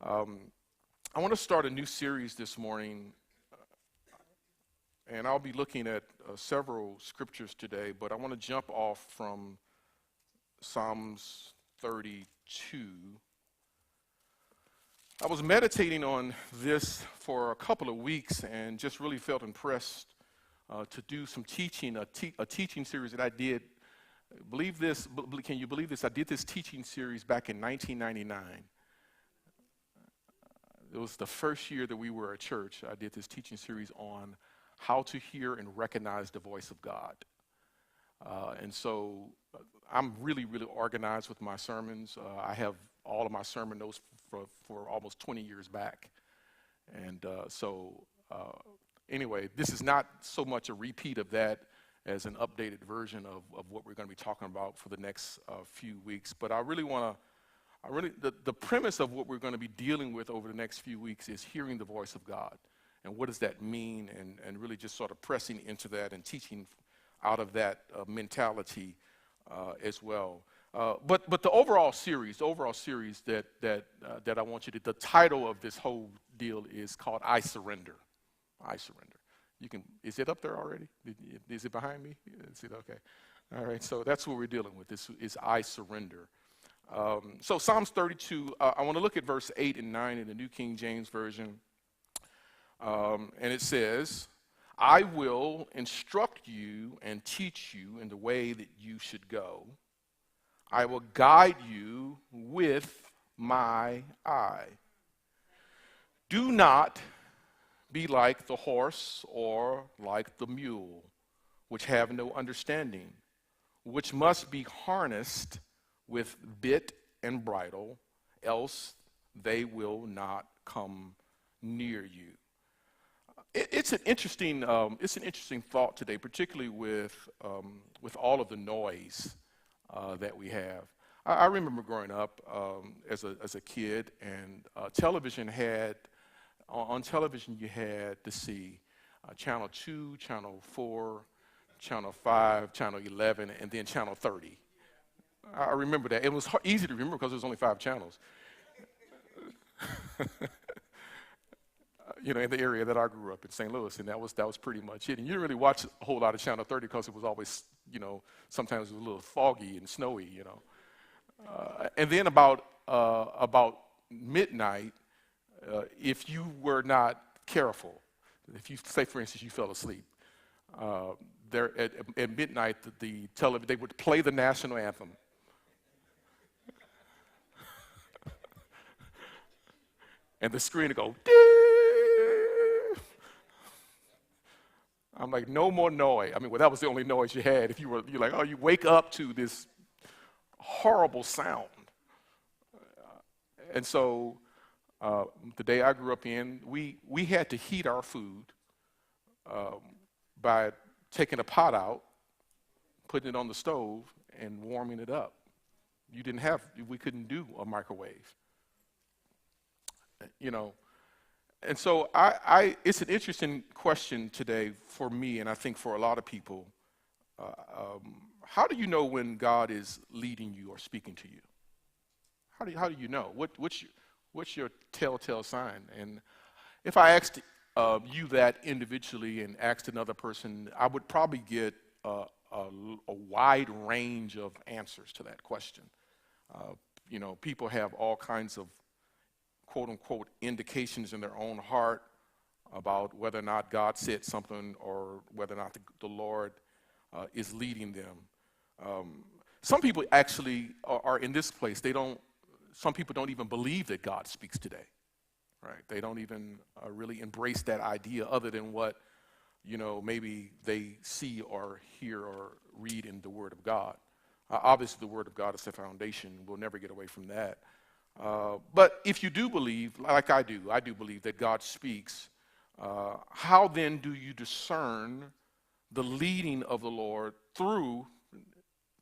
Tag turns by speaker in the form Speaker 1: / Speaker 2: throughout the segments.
Speaker 1: I want to start a new series this morning, and I'll be looking at several scriptures today, but I want to jump off from Psalms 32. I was meditating on this for a couple of weeks and just really felt impressed to do some teaching, a teaching series that I did. Can you believe this? I did this teaching series back in 1999. It was the first year that we were a church. I did this teaching series on how to hear and recognize the voice of God. And so I'm really organized with my sermons. I have all of my sermon notes for almost 20 years back. And anyway, this is not so much a repeat of that as an updated version of what we're going to be talking about for the next few weeks. But the premise of what we're going to be dealing with over the next few weeks is hearing the voice of God. And what does that mean? And really just sort of pressing into that and teaching out of that mentality as well. But the overall series that I want you to, the title of this whole deal is called iSurrender. iSurrender. Is it up there already? Is it behind me? Is it okay? All right, so that's what we're dealing with. This is iSurrender. So Psalms 32, I want to look at verse 8 and 9 in the New King James Version. And it says, I will instruct you and teach you in the way that you should go. I will guide you with my eye. Do not be like the horse or like the mule, which have no understanding, which must be harnessed with bit and bridle, else they will not come near you. It's an interesting thought today, particularly with all of the noise that we have. I remember growing up as a kid, and television had on television you had to see Channel 2, Channel 4, Channel 5, Channel 11, and then Channel 30. I remember that. It was easy to remember because there was only 5 channels. In the area that I grew up in, St. Louis, and that was pretty much it. And you didn't really watch a whole lot of Channel 30 because it was always, sometimes it was a little foggy and snowy, And then about midnight, if you were not careful, if you say, for instance, you fell asleep, there at midnight, the television, they would play the national anthem. And the screen would go, ding! I'm like, no more noise. I mean, that was the only noise you had. If you're like, oh, you wake up to this horrible sound. And so the day I grew up in, we had to heat our food by taking a pot out, putting it on the stove, and warming it up. We couldn't do a microwave. And so it's an interesting question today for me, and I think for a lot of people. How do you know when God is leading you or speaking to you? How do you know? What's your telltale sign? And if I asked you that individually and asked another person, I would probably get a wide range of answers to that question. People have all kinds of quote-unquote indications in their own heart about whether or not God said something or whether or not the Lord is leading them. Some people actually are in this place. Some people don't even believe that God speaks today, right? They don't even really embrace that idea other than what, maybe they see or hear or read in the Word of God. Obviously, the Word of God is the foundation. We'll never get away from that. But if you do believe, like I do believe that God speaks, how then do you discern the leading of the Lord through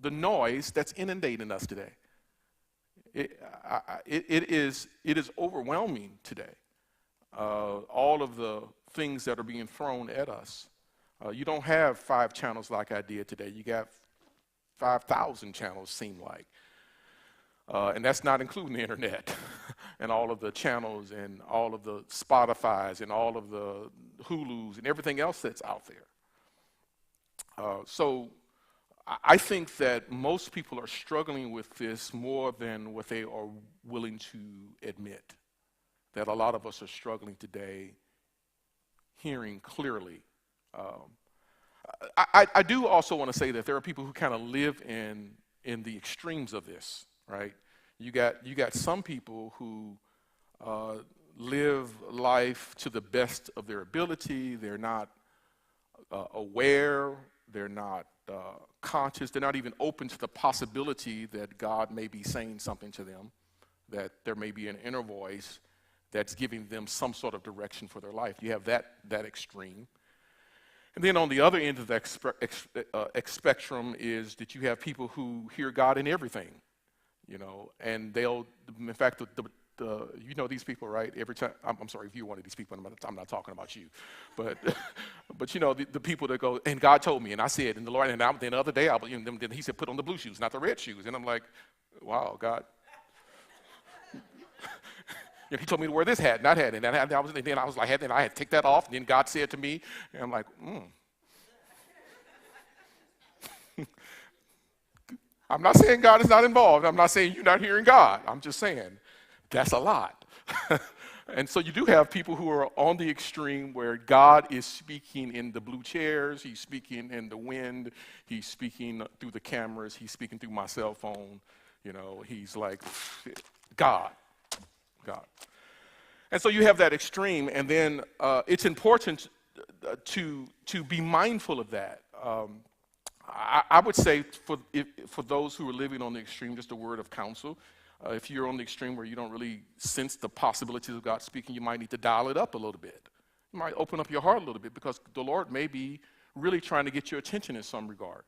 Speaker 1: the noise that's inundating us today? It is overwhelming today, all of the things that are being thrown at us. You don't have 5 channels like I did today. You got 5,000 channels, seem like. And that's not including the internet. and all of the channels and all of the Spotifys and all of the Hulus and everything else that's out there. So I think that most people are struggling with this more than what they are willing to admit, that a lot of us are struggling today hearing clearly. I do also want to say that there are people who kind of live in the extremes of this, right? You got some people who live life to the best of their ability. They're not aware. They're not conscious. They're not even open to the possibility that God may be saying something to them, that there may be an inner voice that's giving them some sort of direction for their life. You have that extreme. And then on the other end of the spectrum is that you have people who hear God in everything, and they'll, in fact, these people, right? Every time, I'm sorry if you're one of these people, I'm not talking about you, but the people that go, and God told me, and I said, and the Lord, and then the other day, then He said, put on the blue shoes, not the red shoes, and I'm like, wow, God. He told me to wear this hat, not hat, and then I was like, then I had to take that off, and then God said to me, and I'm like, I'm not saying God is not involved. I'm not saying you're not hearing God. I'm just saying that's a lot. And so you do have people who are on the extreme where God is speaking in the blue chairs, He's speaking in the wind, He's speaking through the cameras, He's speaking through my cell phone. He's like, God. And so you have that extreme, and then it's important to be mindful of that. I would say for those who are living on the extreme, just a word of counsel. If you're on the extreme where you don't really sense the possibilities of God speaking, you might need to dial it up a little bit. You might open up your heart a little bit because the Lord may be really trying to get your attention in some regard.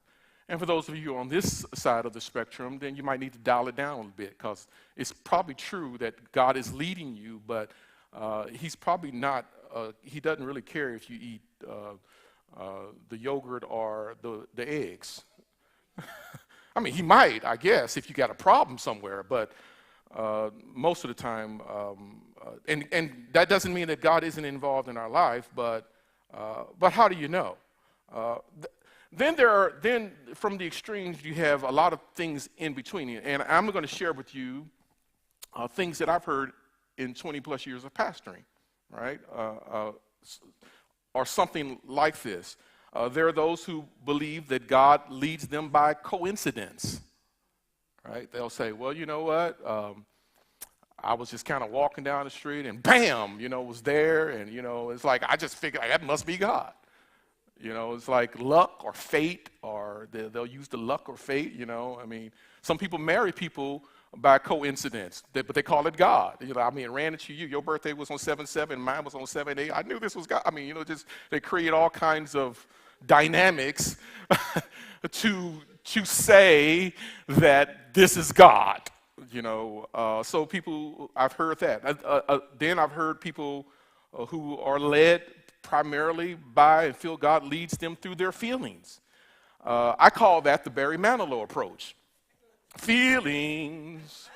Speaker 1: And for those of you on this side of the spectrum, then you might need to dial it down a little bit because it's probably true that God is leading you, but He's probably not, He doesn't really care if you eat the yogurt or the eggs. I mean, He might, I guess, if you got a problem somewhere, but most of the time, and that doesn't mean that God isn't involved in our life, but how do you know? Then from the extremes, you have a lot of things in between. And I'm going to share with you things that I've heard in 20 plus years of pastoring, right? Or something like this. There are those who believe that God leads them by coincidence, right? They'll say, well, you know what? I was just kind of walking down the street and bam, was there. And, it's like, I just figured that must be God. It's like luck or fate, or they'll use the luck or fate, I mean, some people marry people by coincidence, but they call it God. It ran into you. Your birthday was on 7/7, mine was on 7/8. I knew this was God. Just they create all kinds of dynamics to say that this is God. So people, I've heard that. Then I've heard people who are led primarily by and feel God leads them through their feelings. I call that the Barry Manilow approach. Feelings,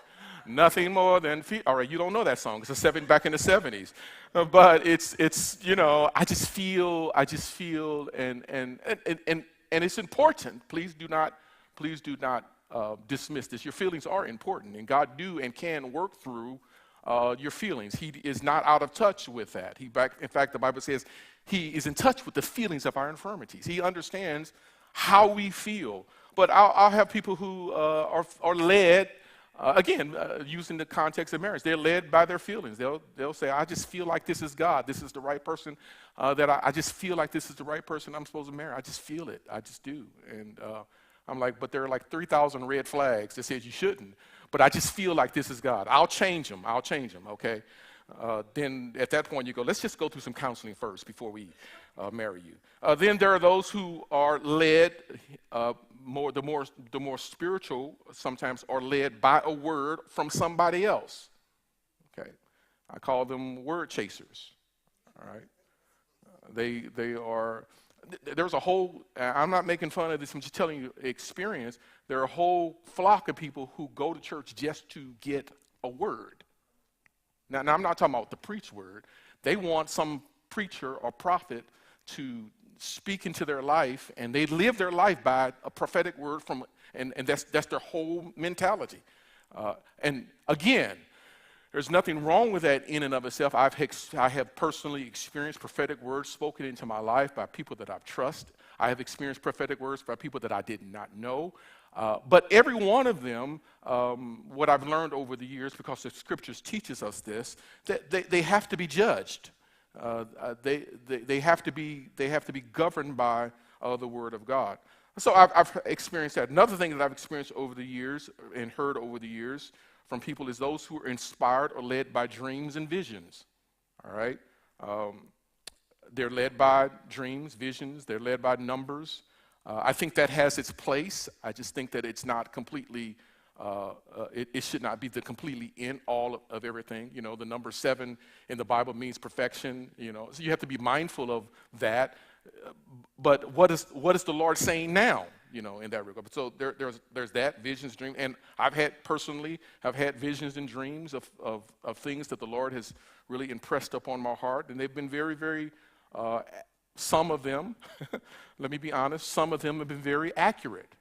Speaker 1: nothing more than all right, you don't know that song. It's back in the 70s. But it's I just feel, and it's important. Please do not dismiss this. Your feelings are important, and God do and can work through your feelings. He is not out of touch with that. In fact, the Bible says He is in touch with the feelings of our infirmities. He understands how we feel. But I'll have people who are led, again, using the context of marriage. They're led by their feelings. They'll say, I just feel like this is God. This is the right person that I just feel like this is the right person I'm supposed to marry. I just feel it. I just do. And I'm like, but there are like 3,000 red flags that says you shouldn't. But I just feel like this is God. I'll change them, okay? Then at that point you go, let's just go through some counseling first before we marry you. Then there are those who are led, the more spiritual sometimes are led by a word from somebody else. Okay, I call them word chasers. All right, they are. There's a whole. I'm not making fun of this. I'm just telling you experience. There are a whole flock of people who go to church just to get a word. Now, I'm not talking about the preach word. They want some preacher or prophet to speak into their life, and they live their life by a prophetic word and that's their whole mentality. And again, there's nothing wrong with that in and of itself. I have personally experienced prophetic words spoken into my life by people that I've trusted. I have experienced prophetic words by people that I did not know. But every one of them, what I've learned over the years, because the scriptures teaches us this, that they have to be judged. They have to be governed by the Word of God. So I've experienced that. Another thing that I've experienced over the years and heard over the years from people is those who are inspired or led by dreams and visions. All right? They're led by dreams, visions. They're led by numbers. I think that has its place. I just think that it's not completely, it should not be the completely in all of everything. You know, the number 7 in the Bible means perfection, you know, so you have to be mindful of that. But what is the Lord saying now, you know, in that regard? So there's that, visions, dreams. And I've had visions and dreams of things that the Lord has really impressed upon my heart. And they've been very, very, some of them, let me be honest, some of them have been very accurate.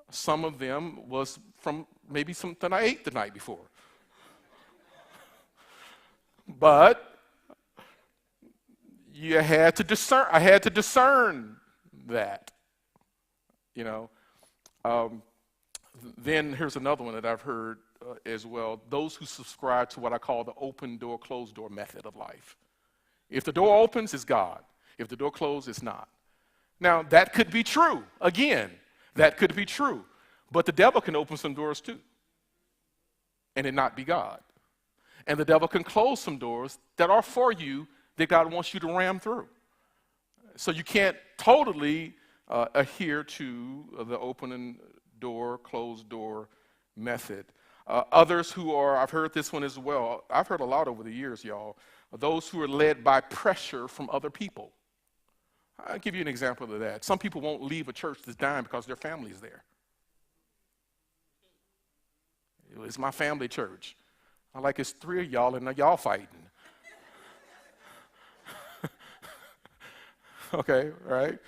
Speaker 1: Some of them was from maybe something I ate the night before. But I had to discern that, you know. Then here's another one that I've heard as well. Those who subscribe to what I call the open door, closed door method of life. If the door opens, it's God. If the door closes, it's not. Now, that could be true. Again, that could be true. But the devil can open some doors too, and it not be God. And the devil can close some doors that are for you that God wants you to ram through. So you can't totally adhere to the open door, closed door method. Others who are, I've heard this one as well. I've heard a lot over the years, y'all. Those who are led by pressure from other people. I'll give you an example of that. Some people won't leave a church that's dying because their family is there. It's my family church. It's 3 of y'all and y'all fighting. Okay, right?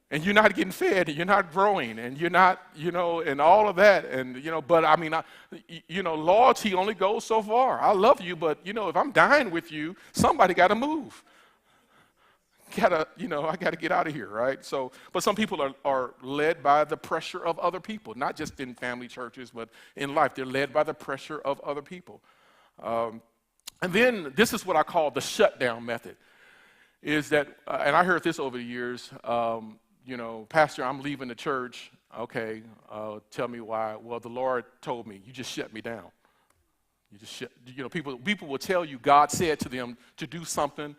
Speaker 1: And you're not getting fed, and you're not growing, and you're not, you know, and all of that. And, you know, but I mean, loyalty only goes so far. I love you, but, you know, if I'm dying with you, somebody got to move. I got to get out of here, right? So, but some people are led by the pressure of other people, not just in family churches, but in life. They're led by the pressure of other people. And then this is what I call the shutdown method, is that, and I heard this over the years, you know, Pastor, I'm leaving the church. Okay, tell me why. Well, the Lord told me. You just shut me down. People will tell you God said to them to do something.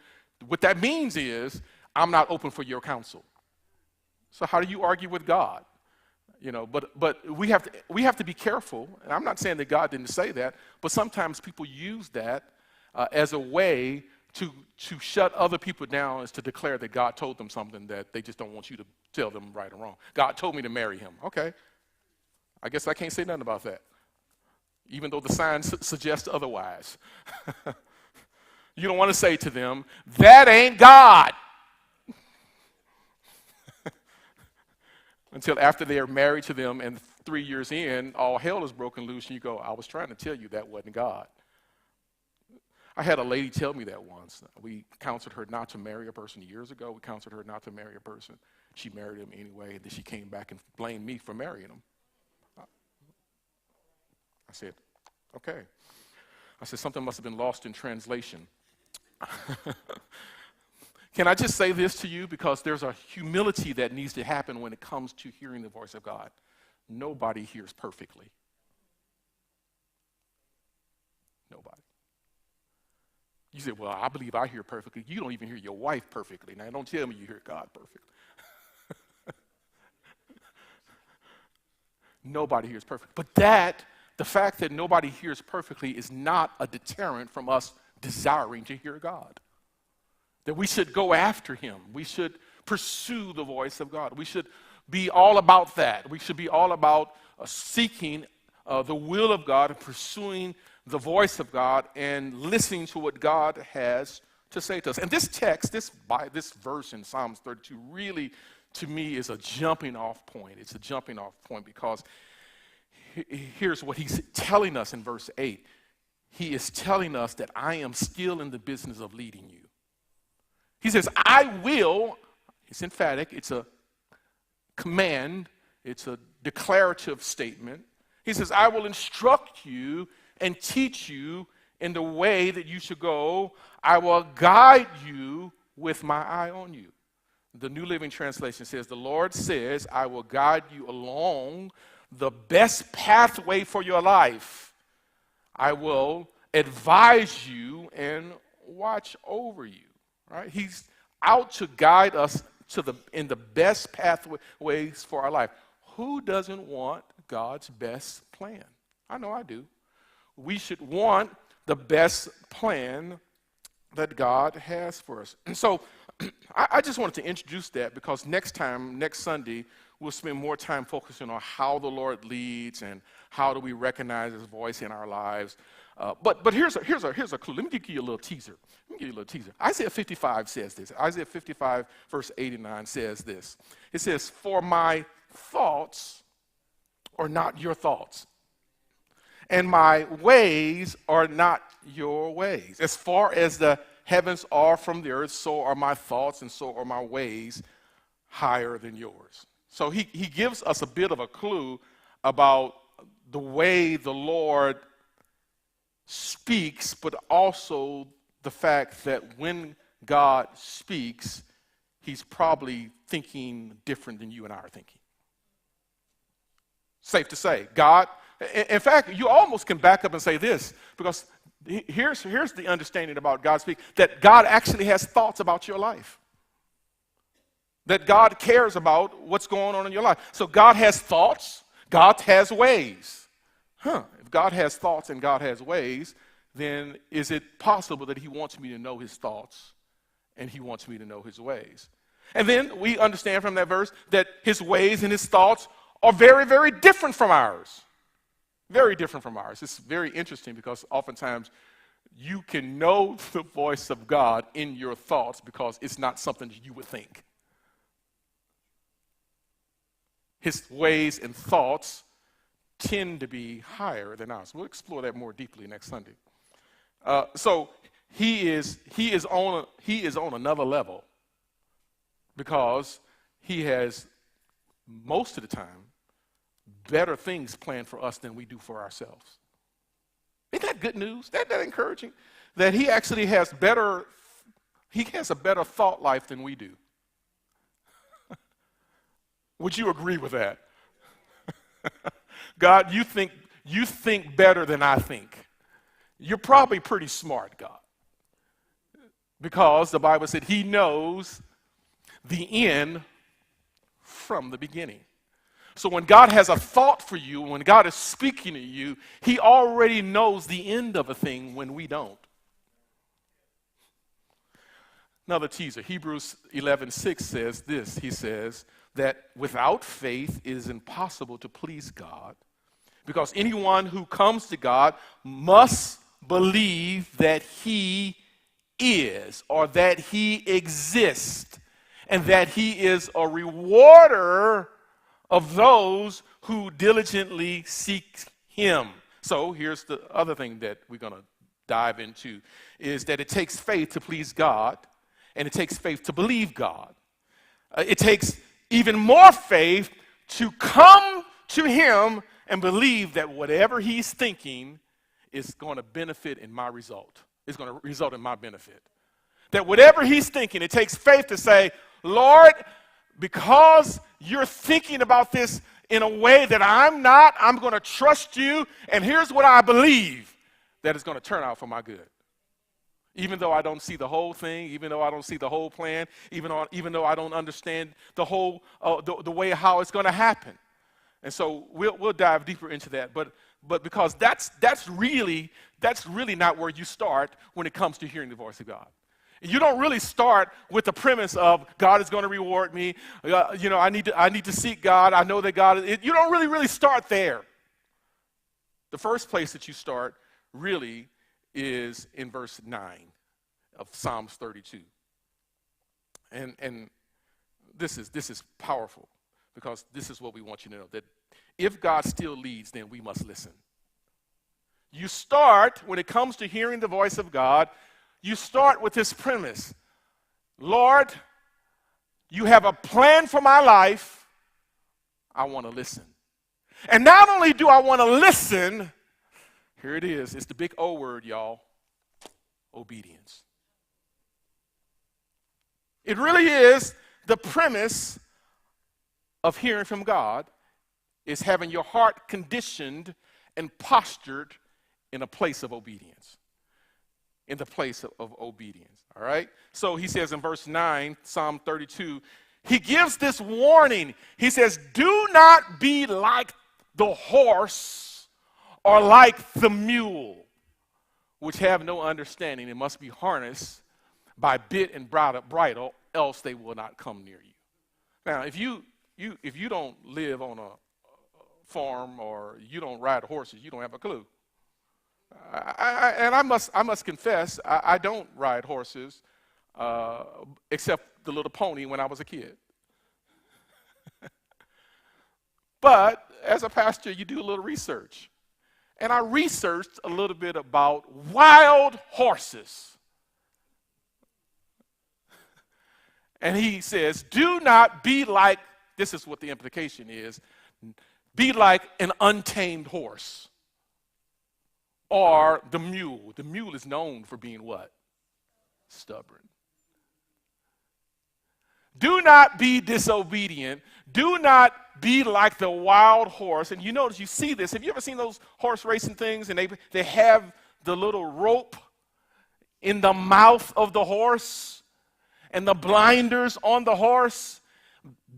Speaker 1: What that means is, I'm not open for your counsel. So how do you argue with God? You know, but we have to be careful. And I'm not saying that God didn't say that, but sometimes people use that as a way to shut other people down, is to declare that God told them something that they just don't want you to tell them right or wrong. God told me to marry him. Okay. I guess I can't say nothing about that, even though the signs suggest otherwise. You don't want to say to them, that ain't God. Until after they are married to them and 3 years in, all hell is broken loose, and you go, I was trying to tell you that wasn't God. I had a lady tell me that once. We counseled her not to marry a person years ago. We counseled her not to marry a person. She married him anyway, and then she came back and blamed me for marrying him. I said, okay. I said, something must have been lost in translation. Can I just say this to you? Because there's a humility that needs to happen when it comes to hearing the voice of God. Nobody hears perfectly. Nobody. You say, well, I believe I hear perfectly. You don't even hear your wife perfectly. Now, don't tell me you hear God perfectly. Nobody hears perfectly. But the fact that nobody hears perfectly is not a deterrent from us desiring to hear God. That we should go after him. We should pursue the voice of God. We should be all about that. We should be all about seeking the will of God and pursuing the voice of God and listening to what God has to say to us. And this text, this verse in Psalms 32 really, to me, is a jumping off point. It's a jumping off point because here's what he's telling us in verse 8. He is telling us that I am still in the business of leading you. He says, I will, it's emphatic, it's a command, it's a declarative statement. He says, I will instruct you and teach you in the way that you should go. I will guide you with my eye on you. The New Living Translation says, the Lord says, I will guide you along the best pathway for your life. I will advise you and watch over you. Right? He's out to guide us in the best pathways for our life. Who doesn't want God's best plan? I know I do. We should want the best plan that God has for us. And so I just wanted to introduce that because next Sunday, we'll spend more time focusing on how the Lord leads and how do we recognize his voice in our lives. But here's a clue. Let me give you a little teaser. Isaiah 55 says this. Isaiah 55, verse 89 says this. It says, for my thoughts are not your thoughts, and my ways are not your ways. As far as the heavens are from the earth, so are my thoughts and so are my ways higher than yours. So he gives us a bit of a clue about the way the Lord speaks, but also the fact that when God speaks, he's probably thinking different than you and I are thinking. Safe to say, God, in fact, you almost can back up and say this, because here's the understanding about God speaking, that God actually has thoughts about your life. That God cares about what's going on in your life. So God has thoughts, God has ways. If God has thoughts and God has ways, then is it possible that he wants me to know his thoughts and he wants me to know his ways? And then we understand from that verse that his ways and his thoughts are very, very different from ours. Very different from ours. It's very interesting because oftentimes you can know the voice of God in your thoughts because it's not something that you would think. His ways and thoughts tend to be higher than ours. We'll explore that more deeply next Sunday. So he is on another level because he has most of the time better things planned for us than we do for ourselves. Isn't that good news? That encouraging? That he actually has a better thought life than we do. Would you agree with that? God, you think better than I think. You're probably pretty smart, God. Because the Bible said he knows the end from the beginning. So when God has a thought for you, when God is speaking to you, he already knows the end of a thing when we don't. Another teaser, Hebrews 11:6 says this. He says that without faith it is impossible to please God, because anyone who comes to God must believe that he is, or that he exists, and that he is a rewarder of those who diligently seek him. So here's the other thing that we're going to dive into, is that it takes faith to please God, and it takes faith to believe God. It takes even more faith to come to him and believe that whatever he's thinking is going to benefit in my result. It's going to result in my benefit. That whatever he's thinking, it takes faith to say, Lord, because you're thinking about this in a way that I'm not, I'm going to trust you, and here's what I believe, that it's going to turn out for my good. Even though I don't see the whole thing, even though I don't see the whole plan, even though I don't understand the whole, the way how it's going to happen. And so we'll dive deeper into that. But because that's really not where you start when it comes to hearing the voice of God. You don't really start with the premise of God is going to reward me. I need to seek God. I know that God. You don't really start there. The first place that you start really is in verse 9 of Psalms 32. And this is powerful, because this is what we want you to know, that if God still leads, then we must listen. You start, when it comes to hearing the voice of God, you start with this premise: Lord, you have a plan for my life. I want to listen. And not only do I want to listen, here it is. It's the big O word, y'all. Obedience. It really is the premise of hearing from God, is having your heart conditioned and postured in a place of obedience. In the place of obedience, all right? So he says in verse 9, Psalm 32, he gives this warning. He says, do not be like the horse or like the mule, which have no understanding and must be harnessed by bit and bridle, else they will not come near you. Now, if you don't live on a farm or you don't ride horses, you don't have a clue. I must confess, I don't ride horses except the little pony when I was a kid. But as a pastor, you do a little research. And I researched a little bit about wild horses. And he says, do not be like, this is what the implication is, be like an untamed horse or the mule. The mule is known for being what? Stubborn. Do not be disobedient. Do not be like the wild horse. And you notice, you see this. Have you ever seen those horse racing things? And they have the little rope in the mouth of the horse and the blinders on the horse.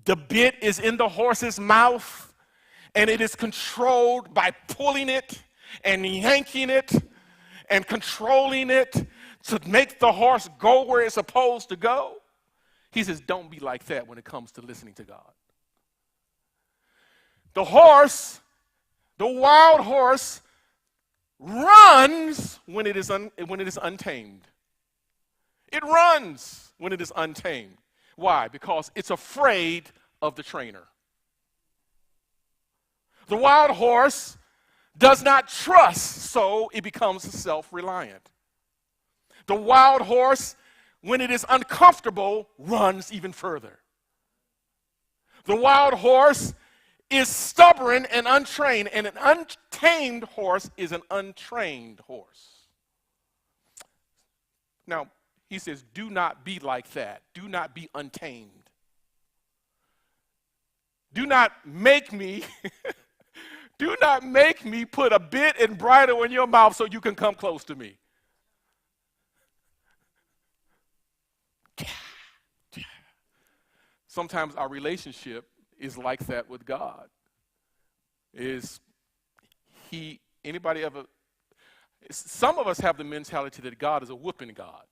Speaker 1: The bit is in the horse's mouth, and it is controlled by pulling it and yanking it and controlling it to make the horse go where it's supposed to go. He says, don't be like that when it comes to listening to God. The horse, the wild horse, runs when it is untamed. It runs when it is untamed. Why? Because it's afraid of the trainer. The wild horse does not trust, so it becomes self-reliant. The wild horse, when it is uncomfortable, runs even further. The wild horse is stubborn and untrained, and an untamed horse is an untrained horse. Now, he says, do not be like that. Do not be untamed. Do not make me do not make me put a bit and bridle in your mouth so you can come close to me. Sometimes our relationship is like that with God. Some of us have the mentality that God is a whooping God.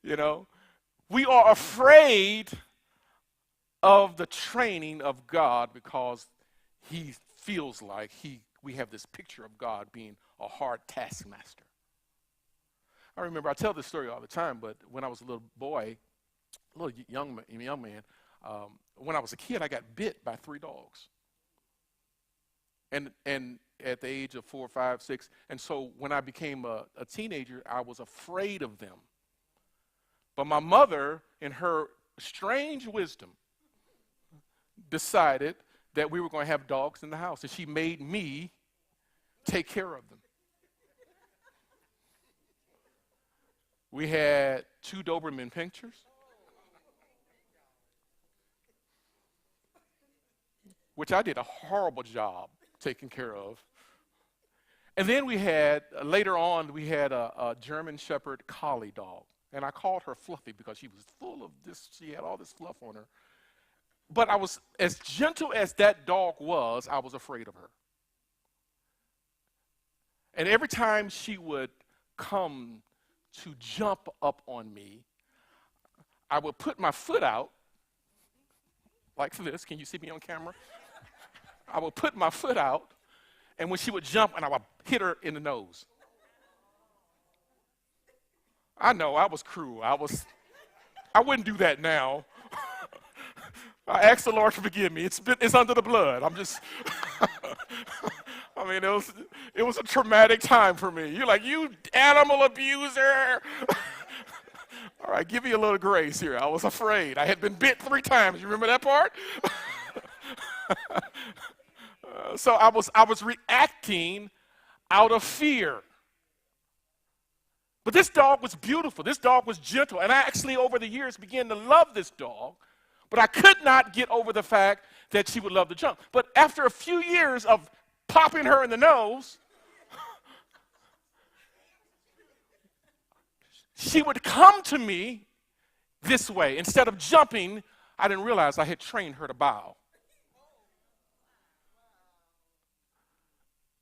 Speaker 1: You know, we are afraid of the training of God because he feels like we have this picture of God being a hard taskmaster. I remember, I tell this story all the time, but when I was a little boy, a little young man, when I was a kid, I got bit by 3 dogs. And at the age of 4, 5, 6, and so when I became a teenager, I was afraid of them. But my mother, in her strange wisdom, decided that we were going to have dogs in the house, and she made me take care of them. We had 2 Doberman pinschers, which I did a horrible job taking care of. And then later on, we had a German Shepherd Collie dog. And I called her Fluffy because she was full of this, she had all this fluff on her. But I was, as gentle as that dog was, I was afraid of her. And every time she would come to jump up on me, I would put my foot out like this. Can you see me on camera? I would put my foot out, and when she would jump, and I would hit her in the nose. I know, I was cruel. I wouldn't do that now. I ask the Lord to forgive me. It's under the blood. I'm just, I mean, it was a traumatic time for me. You're like, you animal abuser. All right, give me a little grace here. I was afraid. I had been bit 3 times. You remember that part? So I was reacting out of fear. But this dog was beautiful. This dog was gentle. And I actually, over the years, began to love this dog. But I could not get over the fact that she would love to jump. But after a few years of popping her in the nose, she would come to me this way. Instead of jumping, I didn't realize I had trained her to bow.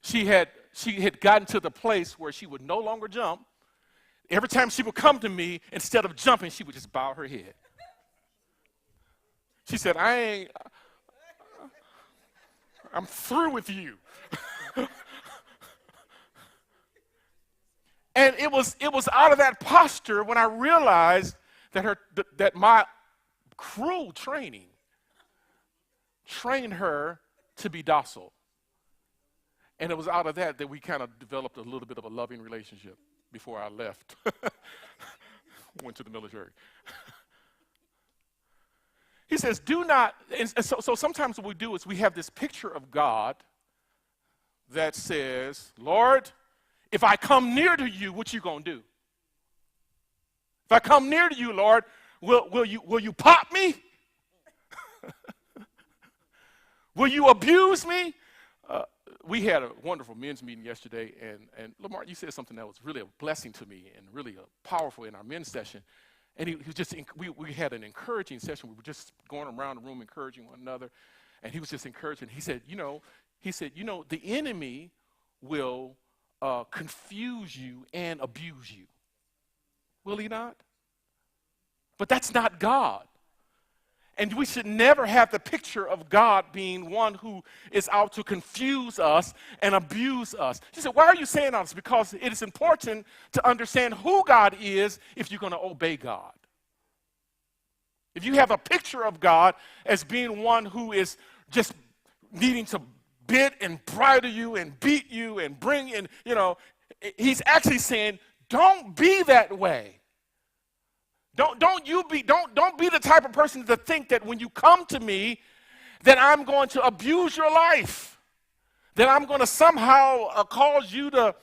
Speaker 1: She had gotten to the place where she would no longer jump. Every time she would come to me, instead of jumping, she would just bow her head. She said, I'm through with you. And it was out of that posture when I realized that my cruel training trained her to be docile. And it was out of that we kind of developed a little bit of a loving relationship before I left. Went to the military. He says, do not, and so sometimes what we do is we have this picture of God that says, Lord, if I come near to you, what you gonna do? If I come near to you, Lord, will you pop me? Will you abuse me? We had a wonderful men's meeting yesterday, and Lamar, you said something that was really a blessing to me and really powerful in our men's session. And he was just, we had an encouraging session. We were just going around the room encouraging one another. And he was just encouraging. He said, the enemy will confuse you and abuse you. Will he not? But that's not God. And we should never have the picture of God being one who is out to confuse us and abuse us. She said, why are you saying all this? Because it is important to understand who God is if you're going to obey God. If you have a picture of God as being one who is just needing to bit and bridle you and beat you and bring in, he's actually saying, don't be that way. Don't be the type of person to think that when you come to me, that I'm going to abuse your life, that I'm going to somehow cause you to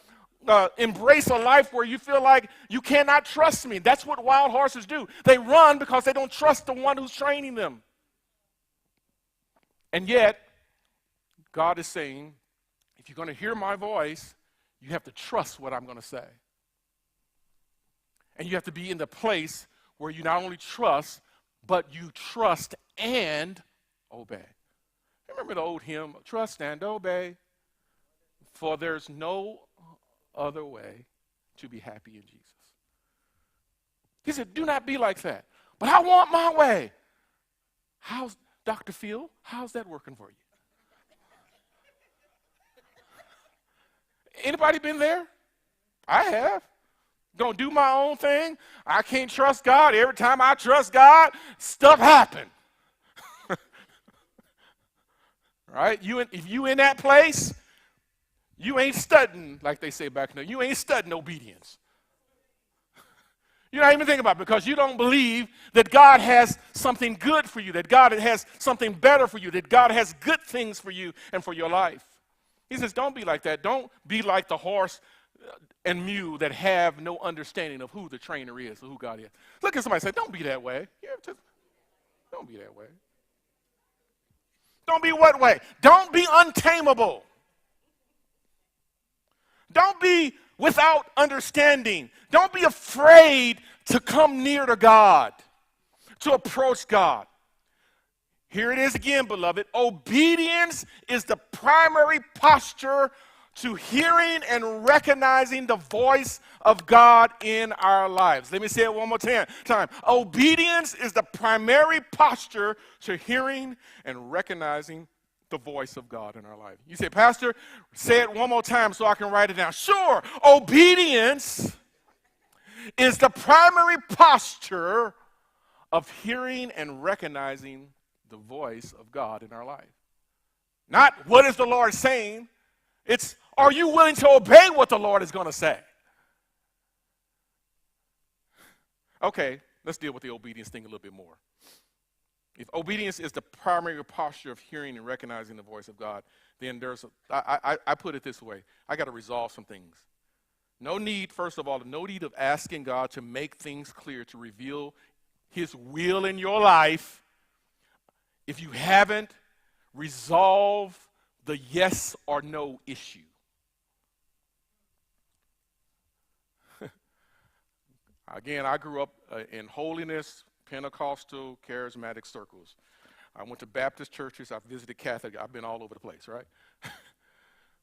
Speaker 1: embrace a life where you feel like you cannot trust me. That's what wild horses do. They run because they don't trust the one who's training them. And yet, God is saying, if you're going to hear my voice, you have to trust what I'm going to say. And you have to be in the place where you not only trust, but you trust and obey. Remember the old hymn, trust and obey, for there's no other way to be happy in Jesus. He said, do not be like that. But I want my way. How's, Dr. Phil, how's that working for you? Anybody been there? I have. Gonna do my own thing. I can't trust God. Every time I trust God, stuff happens. Right? If you in that place, you ain't studying, like they say back then. You ain't studying obedience. You're not even thinking about it because you don't believe that God has something good for you, that God has something better for you, that God has good things for you and for your life. He says, don't be like that. Don't be like the horse and mule that have no understanding of who the trainer is or who God is. Look at somebody and say, don't be that way. Don't be that way. Don't be what way? Don't be untamable. Don't be without understanding. Don't be afraid to come near to God, to approach God. Here it is again, beloved. Obedience is the primary posture to hearing and recognizing the voice of God in our lives. Let me say it one more time. Obedience is the primary posture to hearing and recognizing the voice of God in our life. You say, Pastor, say it one more time so I can write it down. Sure, obedience is the primary posture of hearing and recognizing the voice of God in our life. Not what is the Lord saying, it's are you willing to obey what the Lord is going to say? Okay, let's deal with the obedience thing a little bit more. If obedience is the primary posture of hearing and recognizing the voice of God, then I put it this way. I got to resolve some things. No need, first of all, no need of asking God to make things clear, to reveal his will in your life if you haven't resolved the yes or no issue. Again, I grew up in holiness, Pentecostal, charismatic circles. I went to Baptist churches. I visited Catholic. I've been all over the place, right?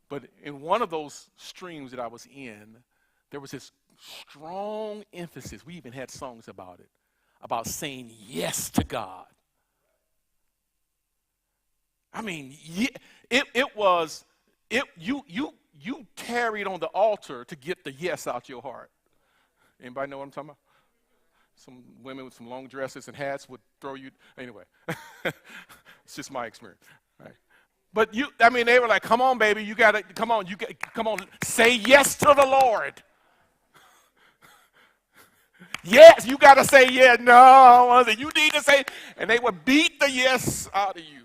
Speaker 1: But in one of those streams that I was in, there was this strong emphasis. We even had songs about it, about saying yes to God. I mean, you tarried on the altar to get the yes out your heart. Anybody know what I'm talking about? Some women with some long dresses and hats would throw you. Anyway, it's just my experience. Right? But they were like, come on, baby, you got to, come on, say yes to the Lord. Yes, you got to say yes. No, you need to say, and they would beat the yes out of you.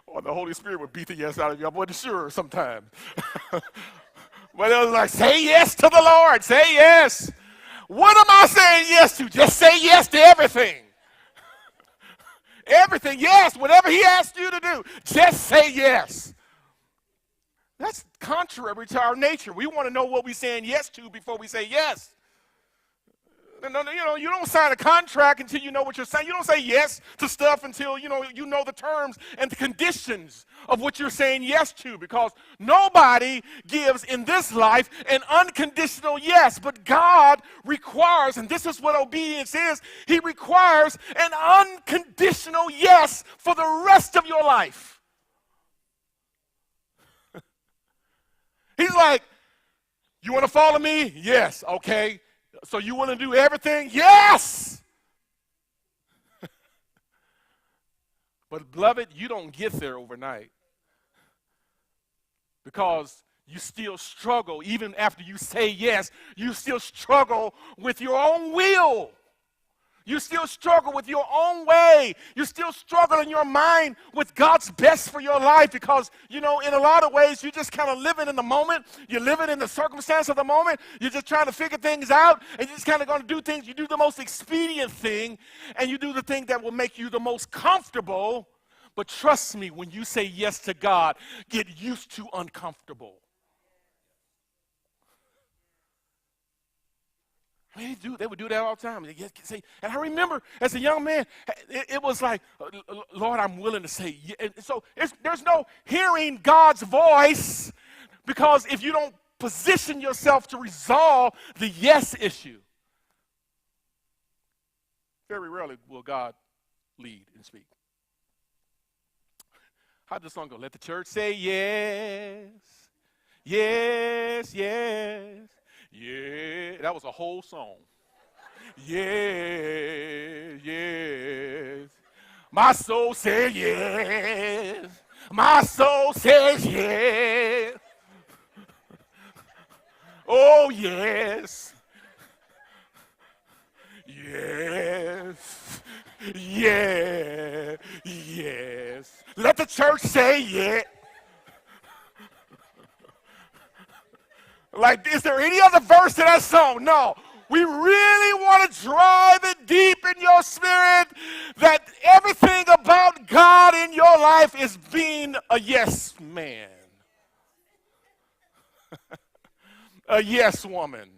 Speaker 1: Or the Holy Spirit would beat the yes out of you. I wasn't sure sometimes. But it was like, say yes to the Lord. Say yes. What am I saying yes to? Just say yes to everything. Everything, yes. Whatever he asks you to do, just say yes. That's contrary to our nature. We want to know what we're saying yes to before we say yes. No, you don't sign a contract until you know what you're saying. You don't say yes to stuff until you know the terms and the conditions of what you're saying yes to, because nobody gives in this life an unconditional yes, but God requires, and this is what obedience is, he requires an unconditional yes for the rest of your life. He's like, you want to follow me? Yes, okay. So you want to do everything? Yes! But beloved, you don't get there overnight, because you still struggle. Even after you say yes, you still struggle with your own will. You still struggle with your own way. You still struggle in your mind with God's best for your life, because, in a lot of ways, you're just kind of living in the moment. You're living in the circumstance of the moment. You're just trying to figure things out, and you're just kind of going to do things. You do the most expedient thing, and you do the thing that will make you the most comfortable. But trust me, when you say yes to God, get used to uncomfortable. They would do that all the time. And I remember as a young man, it was like, Lord, I'm willing to say yes. So there's no hearing God's voice, because if you don't position yourself to resolve the yes issue, very rarely will God lead and speak. How'd the song go? Let the church say yes, yes, yes. Yeah, that was a whole song. Yeah, yes. My soul says yes. My soul says yes. Oh, yes. Yes. Yeah, yes. Let the church say yes. Like, is there any other verse to that song? No. We really want to drive it deep in your spirit that everything about God in your life is being a yes man. A yes woman.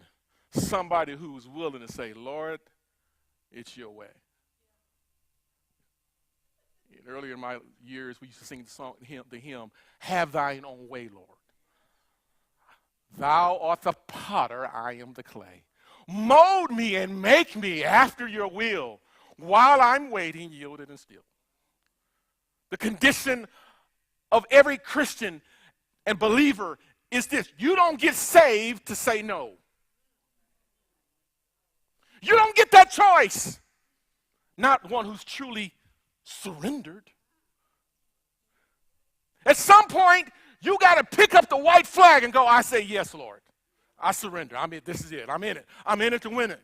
Speaker 1: Somebody who's willing to say, Lord, it's your way. And earlier in my years, we used to sing the hymn, Have Thine Own Way, Lord. Thou art the potter, I am the clay. Mold me and make me after your will, while I'm waiting, yielded and still. The condition of every Christian and believer is this: you don't get saved to say no. You don't get that choice. Not one who's truly surrendered. At some point, you got to pick up the white flag and go, I say, yes, Lord. I surrender. I mean, this is it. I'm in it. I'm in it to win it.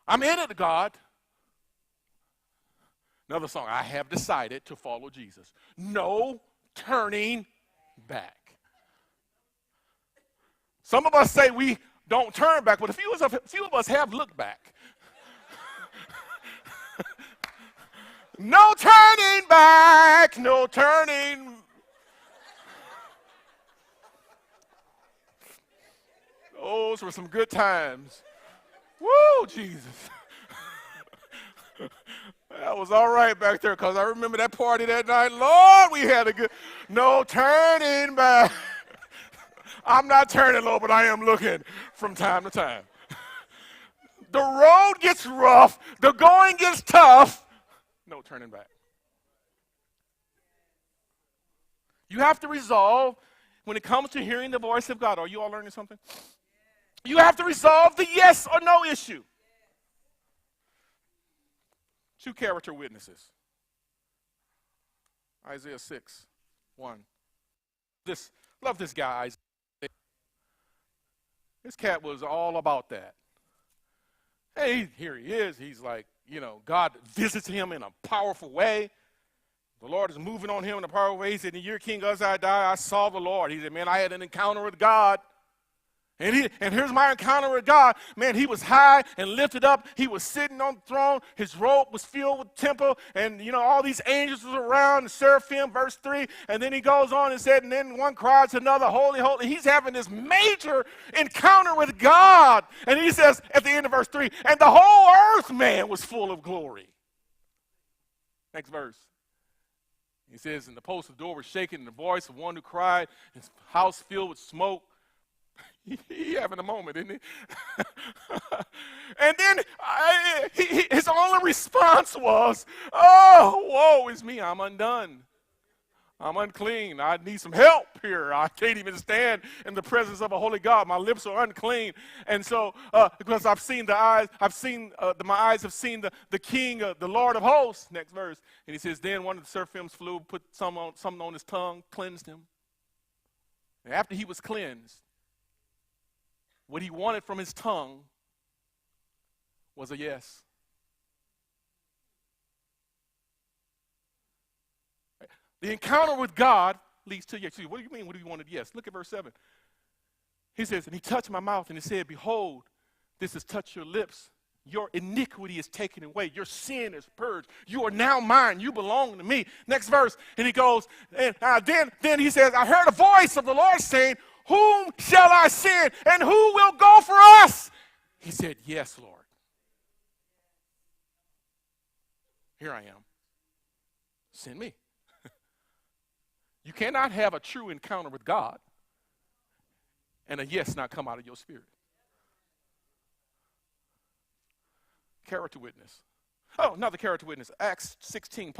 Speaker 1: I'm in it, God. Another song, I have decided to follow Jesus. No turning back. Some of us say we don't turn back, but a few of us have looked back. No turning back, no turning. Those were some good times. Woo, Jesus. That was all right back there, because I remember that party that night. Lord, we had a good, no turning back. I'm not turning, Lord, but I am looking from time to time. The road gets rough. The going gets tough. No turning back. You have to resolve when it comes to hearing the voice of God. Are you all learning something? You have to resolve the yes or no issue. 2 character witnesses. Isaiah 6:1. Love this guy, Isaiah. This cat was all about that. Hey, here he is. He's like, God visits him in a powerful way. The Lord is moving on him in a powerful way. He said, in the year King Uzziah died, I saw the Lord. He said, man, I had an encounter with God. And here's my encounter with God. Man, he was high and lifted up. He was sitting on the throne. His robe was filled with temple. And, all these angels was around, the seraphim, verse 3. And then he goes on and said, and then one cries to another, holy, holy. He's having this major encounter with God. And he says at the end of verse 3, and the whole earth, man, was full of glory. Next verse. He says, and the post of the door was shaken, and the voice of one who cried, his house filled with smoke. He having a moment, isn't he? And then his only response was, oh, woe is me, I'm undone. I'm unclean. I need some help here. I can't even stand in the presence of a holy God. My lips are unclean. And so, because my eyes have seen the King, the Lord of hosts. Next verse. And he says, then one of the seraphims flew, put something on his tongue, cleansed him. And after he was cleansed, what he wanted from his tongue was a yes. The encounter with God leads to yes. What do you mean? What do you want? Yes. Look at verse 7. He says, and he touched my mouth, and he said, behold, this has touched your lips. Your iniquity is taken away. Your sin is purged. You are now mine. You belong to me. Next verse. And he goes, and then he says, I heard a voice of the Lord saying, whom shall I send, and who will go for us? He said, yes, Lord. Here I am. Send me. You cannot have a true encounter with God and a yes not come out of your spirit. Character witness. Oh, another character witness. Acts 16.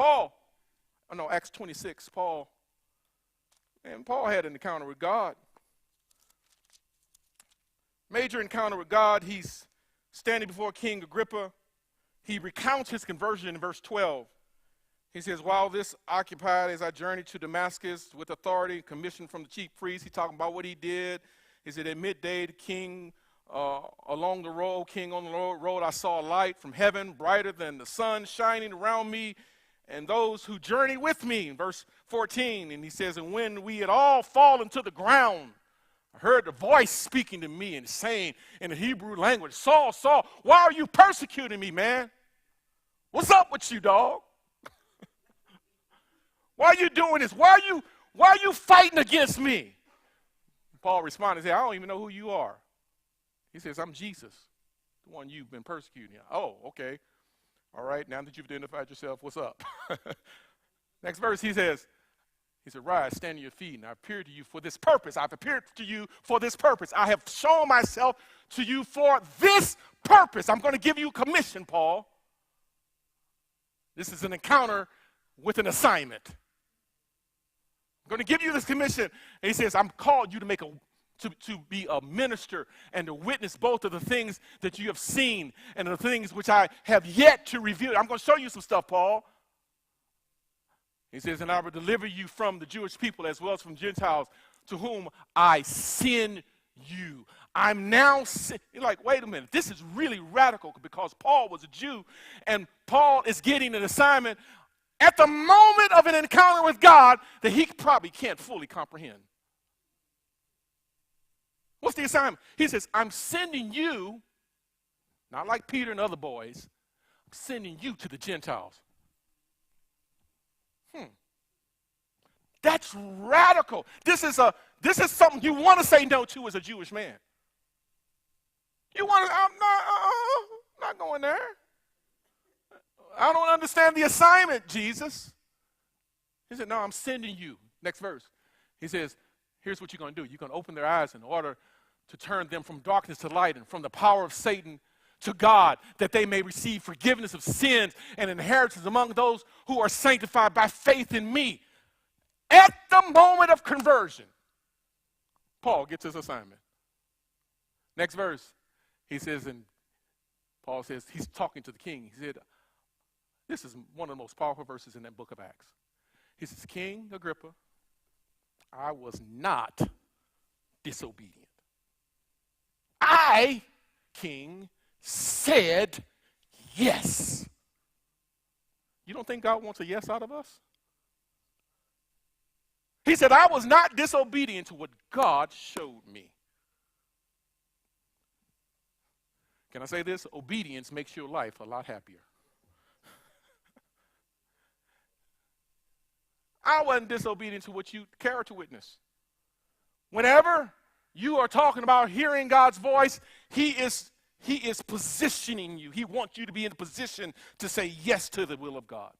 Speaker 1: Acts 26. Paul had an encounter with God. Major encounter with God. He's standing before King Agrippa. He recounts his conversion in verse 12. He says, while this occupied as I journeyed to Damascus with authority, commissioned from the chief priest, he's talking about what he did. He said, at midday, the king along the road, I saw a light from heaven, brighter than the sun, shining around me and those who journeyed with me. In verse 14, and he says, and when we had all fallen to the ground, I heard the voice speaking to me and saying in the Hebrew language, Saul, Saul, why are you persecuting me, man? What's up with you, dog? Why are you doing this? Why are you fighting against me? Paul responded and said, I don't even know who you are. He says, I'm Jesus, the one you've been persecuting. Oh, okay. All right, now that you've identified yourself, what's up? Next verse, he said, rise, stand on your feet, and I appeared to you for this purpose. I've appeared to you for this purpose. I have shown myself to you for this purpose. I'm going to give you a commission, Paul. This is an encounter with an assignment. I'm going to give you this commission. And he says, I'm called you to to be a minister and to witness both of the things that you have seen and the things which I have yet to reveal. I'm going to show you some stuff, Paul. He says, and I will deliver you from the Jewish people as well as from Gentiles to whom I send you. I'm now, you're like, wait a minute, this is really radical because Paul was a Jew and Paul is getting an assignment at the moment of an encounter with God that he probably can't fully comprehend. What's the assignment? He says, I'm sending you, not like Peter and other boys, I'm sending you to the Gentiles. That's radical. This is something you want to say no to as a Jewish man. You want to, I'm not going there. I don't understand the assignment, Jesus. He said, no, I'm sending you. Next verse. He says, here's what you're going to do. You're going to open their eyes in order to turn them from darkness to light and from the power of Satan to God, that they may receive forgiveness of sins and inheritance among those who are sanctified by faith in me. At the moment of conversion, Paul gets his assignment. Next verse, he says, and Paul says, he's talking to the king. He said, this is one of the most powerful verses in that book of Acts. He says, King Agrippa, I was not disobedient. I, King, said yes. You don't think God wants a yes out of us? He said, I was not disobedient to what God showed me. Can I say this? Obedience makes your life a lot happier. I wasn't disobedient to what you character witness. Whenever you are talking about hearing God's voice, He is positioning you. He wants you to be in a position to say yes to the will of God.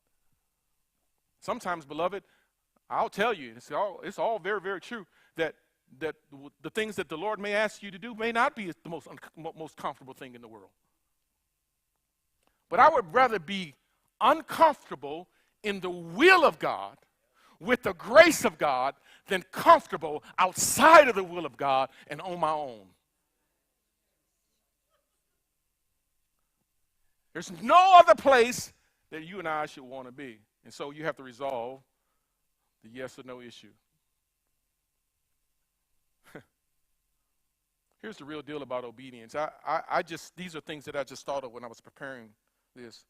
Speaker 1: Sometimes, beloved, I'll tell you, it's all very, very true that the things that the Lord may ask you to do may not be the most comfortable thing in the world. But I would rather be uncomfortable in the will of God with the grace of God than comfortable outside of the will of God and on my own. There's no other place that you and I should want to be. And so you have to resolve the yes or no issue. Here's the real deal about obedience. These are things that I just thought of when I was preparing this.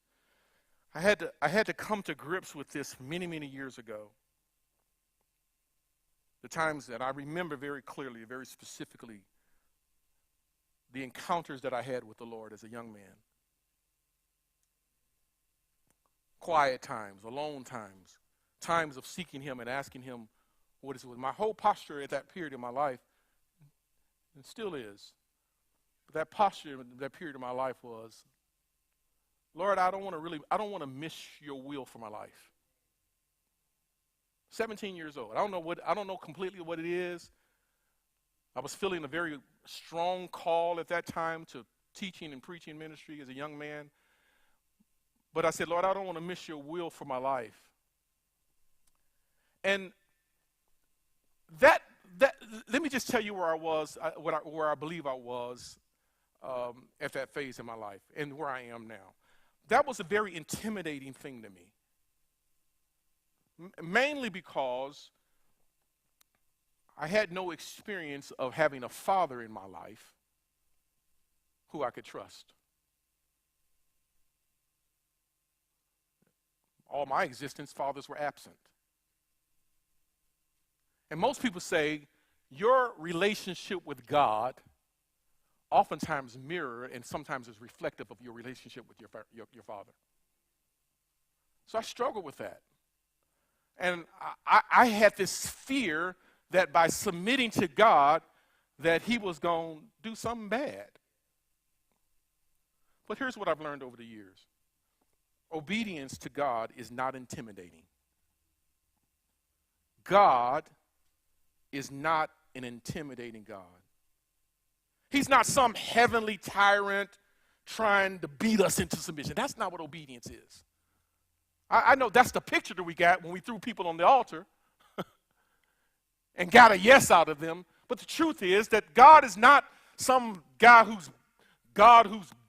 Speaker 1: I had to come to grips with this many, many years ago. The times that I remember very clearly, very specifically, the encounters that I had with the Lord as a young man. Quiet times, alone times, times of seeking Him and asking Him what is it. My whole posture at that period in my life, and still is, but that posture, that period of my life was, Lord, I don't want to miss your will for my life. 17 years old. I don't know completely what it is. I was feeling a very strong call at that time to teaching and preaching ministry as a young man. But I said, Lord, I don't want to miss your will for my life. And let me just tell you where I was, where I believe I was at that phase in my life and where I am now. That was a very intimidating thing to me. Mainly because I had no experience of having a father in my life who I could trust. All my existence, fathers were absent. And most people say your relationship with God oftentimes mirror and sometimes is reflective of your relationship with your father. So I struggled with that. And I had this fear that by submitting to God, that He was going to do something bad. But here's what I've learned over the years. Obedience to God is not intimidating. God is not an intimidating God. He's not some heavenly tyrant trying to beat us into submission. That's not what obedience is. I know that's the picture that we got when we threw people on the altar. and got a yes out of them. But the truth is that God is not some God who's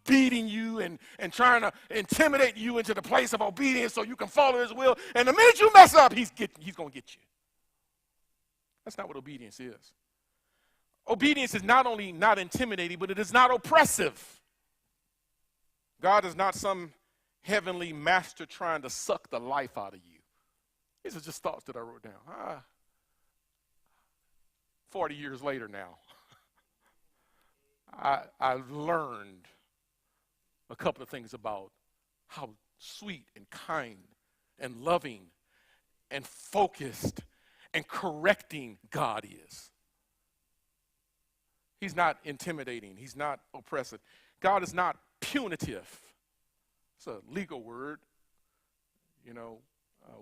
Speaker 1: beating you and trying to intimidate you into the place of obedience so you can follow his will. And the minute you mess up, he's going to get you. That's not what obedience is. Obedience is not only not intimidating, but it is not oppressive. God is not some heavenly master trying to suck the life out of you. These are just thoughts that I wrote down. 40 years later now, I've learned a couple of things about how sweet and kind and loving and focused and correcting God is. He's not intimidating. He's not oppressive. God is not punitive. It's a legal word. You know,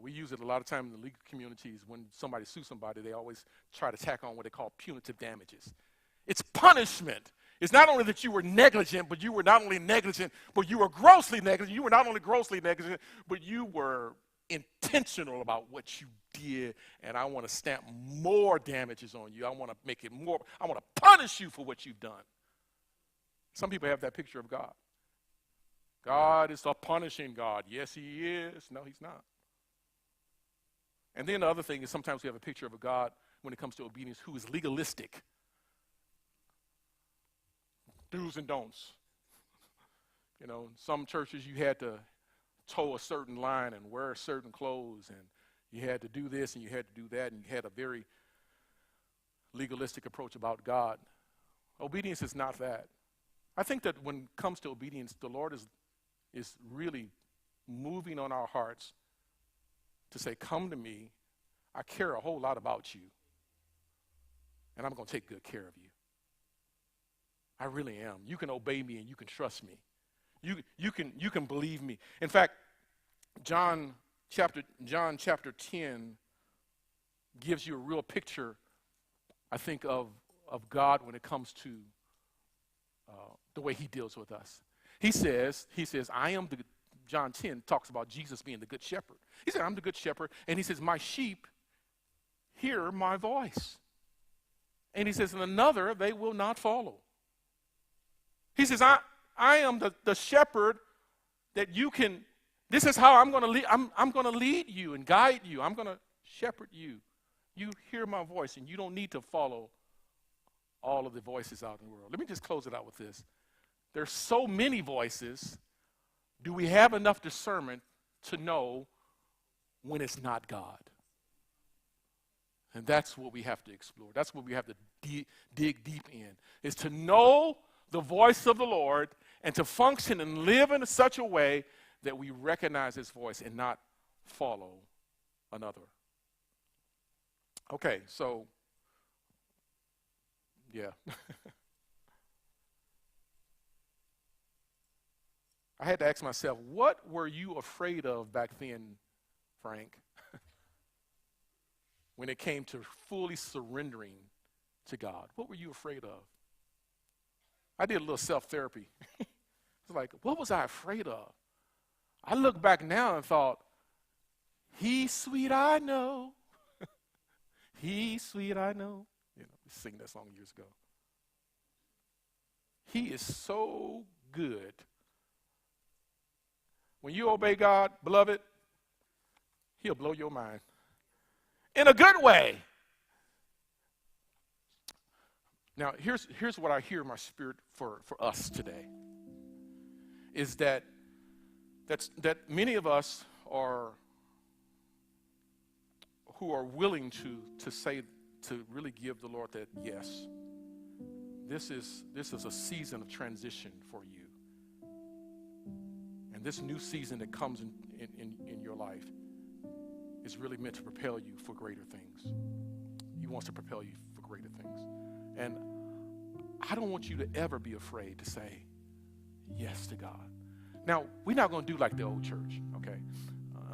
Speaker 1: we use it a lot of times in the legal communities. When somebody sues somebody, they always try to tack on what they call punitive damages. It's punishment. It's not only that you were negligent, but you were not only negligent, but you were grossly negligent. You were not only grossly negligent, but you were intentional about what you did, and I want to stamp more damages on you. I want to make it more. I want to punish you for what you've done. Some people have that picture of God. God is a punishing God. Yes, he is. No, he's not. And then the other thing is sometimes we have a picture of a God when it comes to obedience who is legalistic. Do's and don'ts. You know, in some churches you had to toe a certain line and wear certain clothes, and you had to do this and you had to do that, and you had a very legalistic approach about God. Obedience is not that. I think that when it comes to obedience, the Lord is really moving on our hearts to say, come to me, I care a whole lot about you, and I'm going to take good care of you. I really am. You can obey me and you can trust me. You can believe me. In fact, John chapter 10 gives you a real picture, I think, of God when it comes to the way he deals with us. He says, John 10 talks about Jesus being the good shepherd. He said, I'm the good shepherd. And he says, my sheep hear my voice. And he says, and another they will not follow. He says, I am the shepherd that you can, this is how I'm going to lead. I'm going to lead you and guide you. I'm going to shepherd you. You hear my voice, and you don't need to follow all of the voices out in the world. Let me just close it out with this. There's so many voices. Do we have enough discernment to know when it's not God? And that's what we have to explore. That's what we have to dig deep in, is to know the voice of the Lord and to function and live in such a way that we recognize his voice and not follow another. Okay, so, yeah. I had to ask myself, what were you afraid of back then, Frank, when it came to fully surrendering to God? What were you afraid of? I did a little self-therapy. It's like, what was I afraid of? I look back now and thought, he's sweet, I know. He's sweet, I know. You know, we sang that song years ago. He is so good. When you obey God, beloved, he'll blow your mind. In a good way. Now, here's what I hear in my spirit for us today, is that many of us who are willing to say, to really give the Lord that yes. This is a season of transition for you. And this new season that comes in your life is really meant to propel you for greater things. He wants to propel you for greater things. And I don't want you to ever be afraid to say yes to God. Now, we're not going to do like the old church, okay?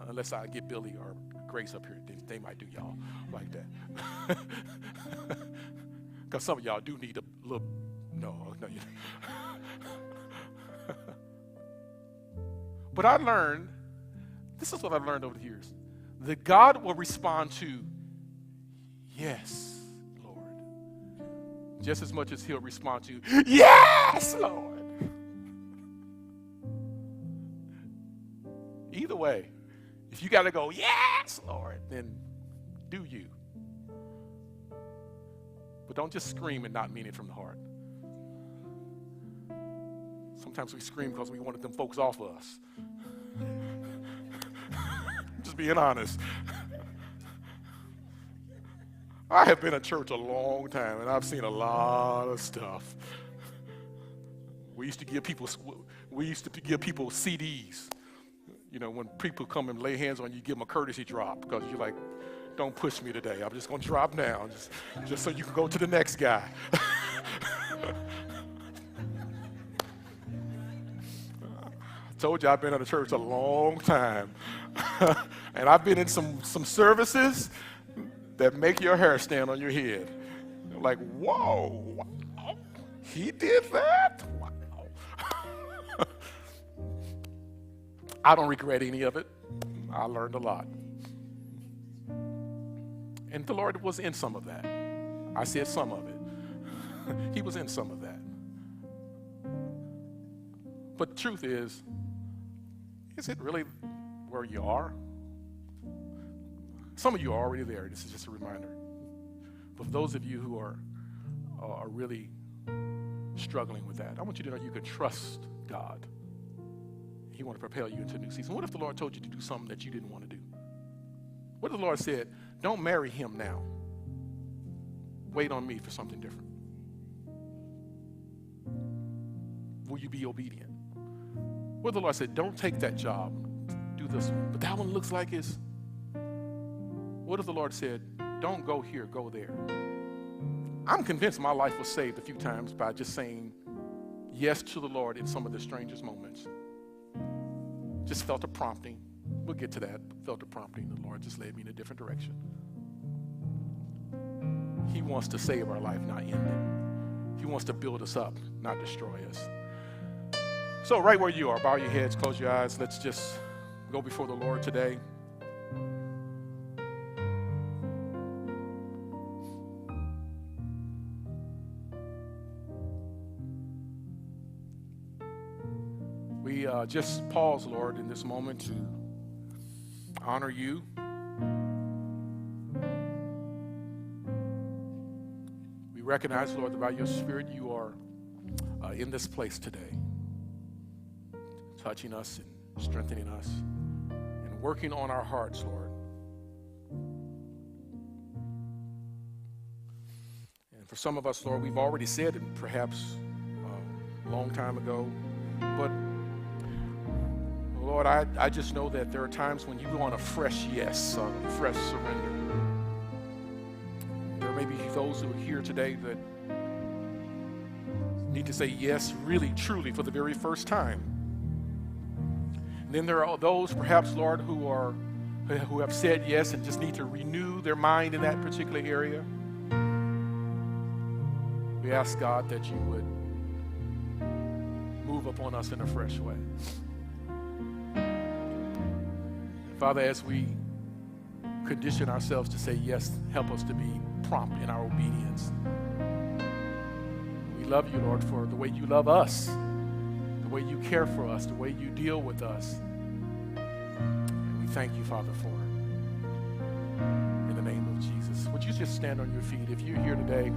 Speaker 1: Unless I get Billy or Grace up here. They might do y'all like that. Because some of y'all do need a little, no. But I learned, this is what I've learned over the years, that God will respond to yes. just as much as he'll respond to, yes, Lord. Either way, if you got to go, yes, Lord, then do you. But don't just scream and not mean it from the heart. Sometimes we scream because we wanted them folks off of us. Just being honest. I have been at church a long time, and I've seen a lot of stuff. We used to give people CDs. You know, when people come and lay hands on you, give them a courtesy drop because you're like, don't push me today. I'm just going to drop down just so you can go to the next guy. I told you I've been at a church a long time. And I've been in some services that make your hair stand on your head. You're like, whoa, wow, he did that? Wow. I don't regret any of it. I learned a lot. And the Lord was in some of that. I said some of it. He was in some of that. But the truth is it really where you are? Some of you are already there. This is just a reminder. But for those of you who are really struggling with that, I want you to know you can trust God. He wants to propel you into a new season. What if the Lord told you to do something that you didn't want to do? What if the Lord said, don't marry him now. Wait on me for something different. Will you be obedient? What if the Lord said, don't take that job, do this one, but that one looks like it's... What if the Lord said, don't go here, go there? I'm convinced my life was saved a few times by just saying yes to the Lord in some of the strangest moments. Just felt a prompting. We'll get to that. Felt a prompting. The Lord just led me in a different direction. He wants to save our life, not end it. He wants to build us up, not destroy us. So right where you are, bow your heads, close your eyes. Let's just go before the Lord today. We just pause, Lord, in this moment to honor you. We recognize, Lord, that by your Spirit you are in this place today, touching us and strengthening us and working on our hearts, Lord. And for some of us, Lord, we've already said it perhaps a long time ago, but Lord, I just know that there are times when you want a fresh yes, a fresh surrender. There may be those who are here today that need to say yes, really, truly, for the very first time. And then there are those, perhaps, Lord, who have said yes and just need to renew their mind in that particular area. We ask, God, that you would move upon us in a fresh way. Father, as we condition ourselves to say yes, help us to be prompt in our obedience. We love you, Lord, for the way you love us, the way you care for us, the way you deal with us. And we thank you, Father, for it. In the name of Jesus. Would you just stand on your feet if you're here today?